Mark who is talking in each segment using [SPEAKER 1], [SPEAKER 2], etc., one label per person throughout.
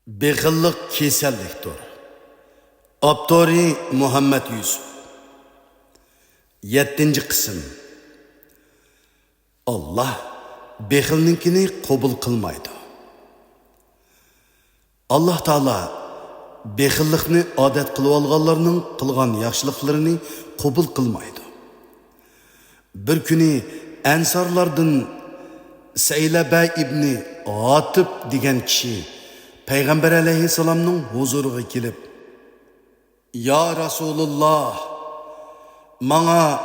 [SPEAKER 1] Bexillik kasallikdir. Abdori Muhammad Yusuf. 7. qism. Allah bexilninkini qabul qilmaydi. Allah Taala bexillikni odat qilib olganlarning qilgan yaxshiliklarini qabul qilmaydi. Bir kuni Ansarlardan Saylaba ibn Atib degan kishi Peygamber aleyhisselamның huzuriga kelib, "Ya Rasulullah, bana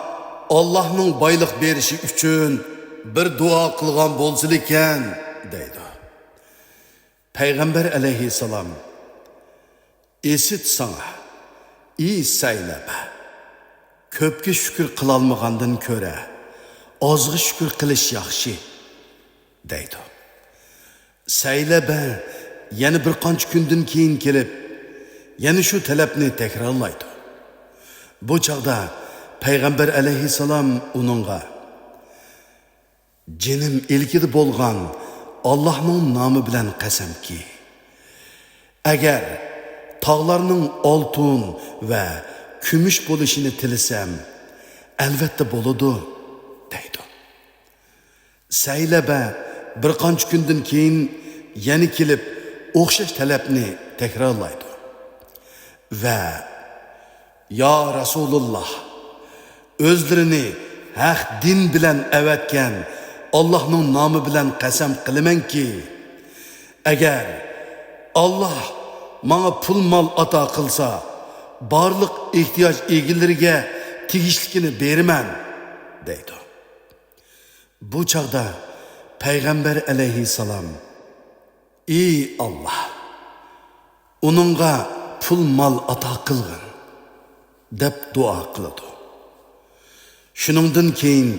[SPEAKER 1] Allah'ның baylık berişi üçün bir dua kılgan bolsun eken," deydi. Peygamber aleyhisselam, "Esit sana, iyi Saylaba, köpke şükür kılalmağandan köre, azgı şükür kılış yaxşı," deydi. Saylaba yana bir qancha kundan keyin kelib, yana shu talabni takrorlaydi. Bu chaqda Payg'ambar alayhissalom uningga, "Jinim ilkida bo'lgan Allohning nomi bilan qasamki, agar tog'larning oltin va kumush bo'lishini tilasam, albatta bo'ladi," deydi. Saylaba bir qancha kundan keyin yana kelib o'xshash talabni takrorlaydi va "Ya Rasulullah, o'zlarini haq din bilan avatgan Allohning nomi bilan qasam qilamanki, agar Allah menga pul mol ato qilsa, barliq ehtiyoj egilariga tegishlikini beraman," deydi. Bu chaqda Payg'ambar alayhissalom, "Ey Allah, onunğa pul mal ata qılgın," deb dua qiladi. Shuningdan keyin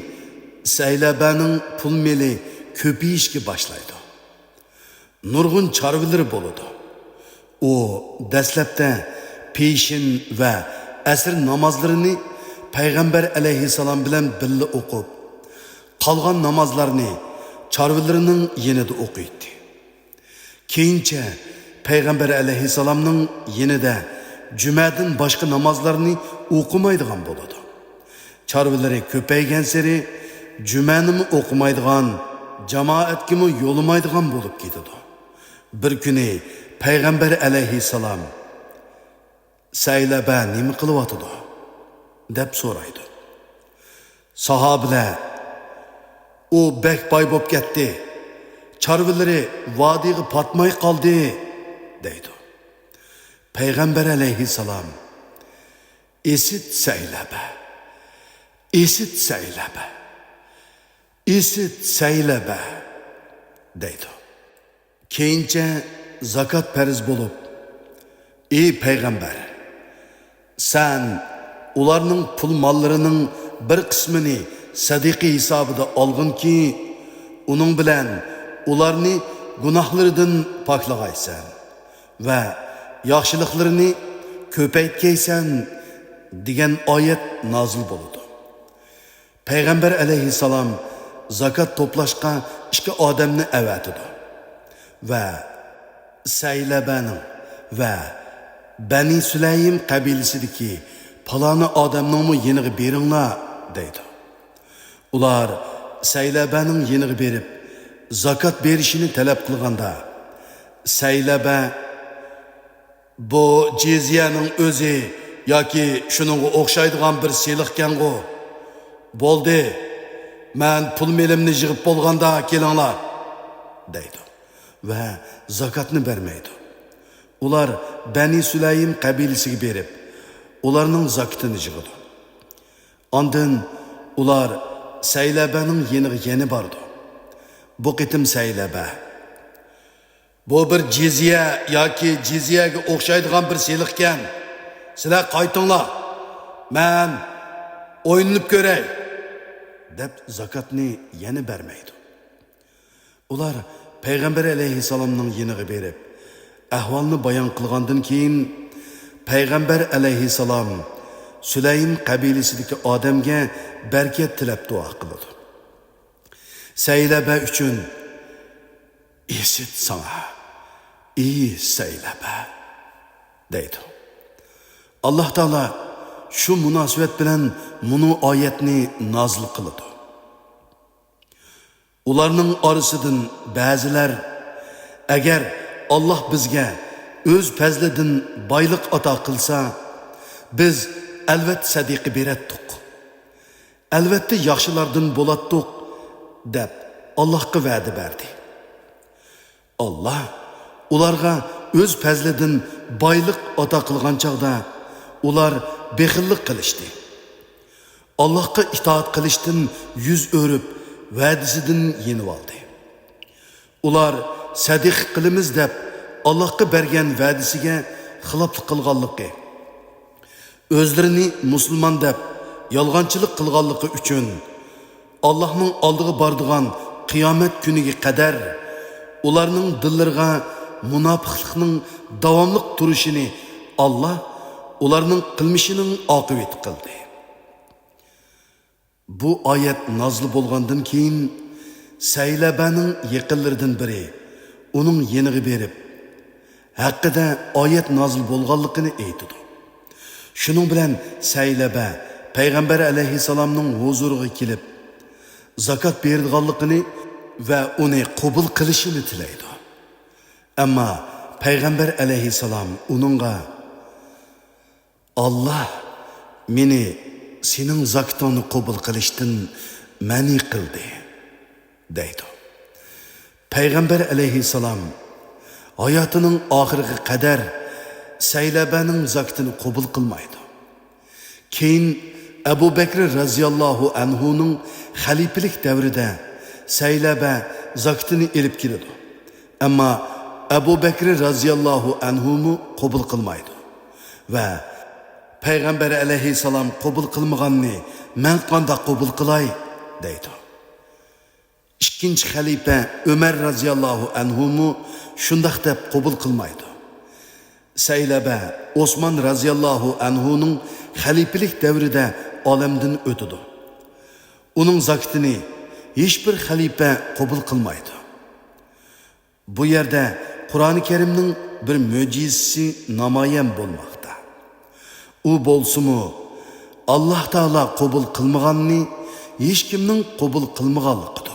[SPEAKER 1] Saylabaning pul meli ko'payishga boshlaydi. Nurg'un chorvalari bo'ladi. U dastlabda peshin va asr namozlarini Payg'ambar alayhissalom bilan birga o'qib, qolgan namozlarni chorvalarining yanida o'qiydi. Keyincha Payg'ambar alayhissalomning yanida jumadan boshqa namozlarni o'qimaydigan bo'ladi. Chorvalari ko'paygan sari jumani o'qimaydigan, jamoatga yo'lamaydigan bo'lib ketadi. Bir kuni Payg'ambar alayhissalom, "Saylaba nima qilyotdi?" deb so'raydi. Sahobalar, "U bek boy bo'lib ketdi, chorvalari vodiyga patmay qoldi," deydi. Payg'ambar alayhissalom, "Esit Saylaba, esit Saylaba, esit Saylaba," deydi. Keyincha zakot farz bo'lib, "Ey Payg'ambar, sen ularning pul mollarining bir qismini sadiqa hisobida olginki, uning bilan ularni gunohlaridan poklag'aysan va yaxshiliklarini ko'paytgaysan," degan oyat nozil bo'ldi. Payg'ambar alayhissalom zakot to'plashga ikki odamni avatidi va Saylabaning va Bani Sulaym qabilasidagi paloni odamning yeniga beringlar, deydi. Ular Saylabaning yeniga berib zakot berishini talab qilganda, Saylaba, "Bu jizyaning o'zi yoki shuningga o'xshaydigan bir seliqkan-ku. Bo'ldi, men pul melimni yig'ib bo'lganda kelinglar," deydi va zakotni bermaydi. Ular Bani Sulaym qabilasiga berib, ularning zakotini yig'idi. Ondan ular Saylabaning yeniga yana bordi. Bu qitim Saylaba, "Bu bir jizya yoki jizyaga o'xshaydigan bir seliqkan. Sizlar qaytinglar, men o'ynab ko'ray," deb zakotni yana bermaydi. Ular Payg'ambar alayhissalomning yeniga berib, ahvolni bayon qilgandan keyin Payg'ambar alayhissalom Sulaym qabilasidagi odamga barkat tilab duo qildi. Saylaba uchun "Esit sana, iyi seylebe deydi. Allah Taala şu münasebet bilen bunu ayetni nazil kılıdı. Ularning arasından ba'zilar agar Allah bizga o'z fazlidan boylik ato qilsa, biz albatta sadiqa beratdik. Albatta yaxshilardan bo'latdik deb Allohga va'da berdi. Allah ularga o'z fazlidan boylik ato qilgan chaqda ular bexillik qilishdi. Allohga itoat qilishdan yuz o'rib va'dasidan yenib oldi. Ular sadiq qilamiz deb Allohga bergan va'dasiga xiloflik qilganligi, o'zlarini musulmon deb yolg'onchilik qilganligi uchun Allohning oldiga boradigan qiyomat kuniga qadar ularning dillariga munofiqlikning davomli turishini Allah ularning qilmishining oqibati qildi. Bu oyat nozil bo'lgandan keyin Saylabaning yaqinlaridan biri uning yeniga berib, haqida oyat nozil bo'lganligini aytdi. Shuning bilan Saylaba payg'ambar alayhisalomning huzuriga kelib, zakot berganligini va uni qabul qilishini tilaydi. Ammo payg'ambar alayhisalom uningga Allah meni sening zakotini qabul qilishdan mani qildi deydi. Payg'ambar alayhisalom hayotining oxiriga qadar Saylabaning zakotini qabul qilmaydi. Keyin Abu Bakr radhiyallohu anhuning xalifalik davrida Saylaba zakotini elib keladi. Ammo Abu Bakr radhiyallohu anhu qabul qilmaydi va payg'ambar alayhisalom qabul qilmaganni men qanday qabul qilay deydi. Ikkinchi xalifa Umar radhiyallohu anhu shunday deb qabul qilmaydi. Saylaba Osman radhiyallohu anhuning xalifalik davrida olamdan o'tadi. Uning zakotini hech bir xalifa qabul qilmaydi. Bu yerda Qur'oni Karimning bir mo'jizasi namoyon bo'lmoqda. U bo'lsa-mu Alloh taolo qabul qilmaganni hech kimning qabul qilmaganligidir.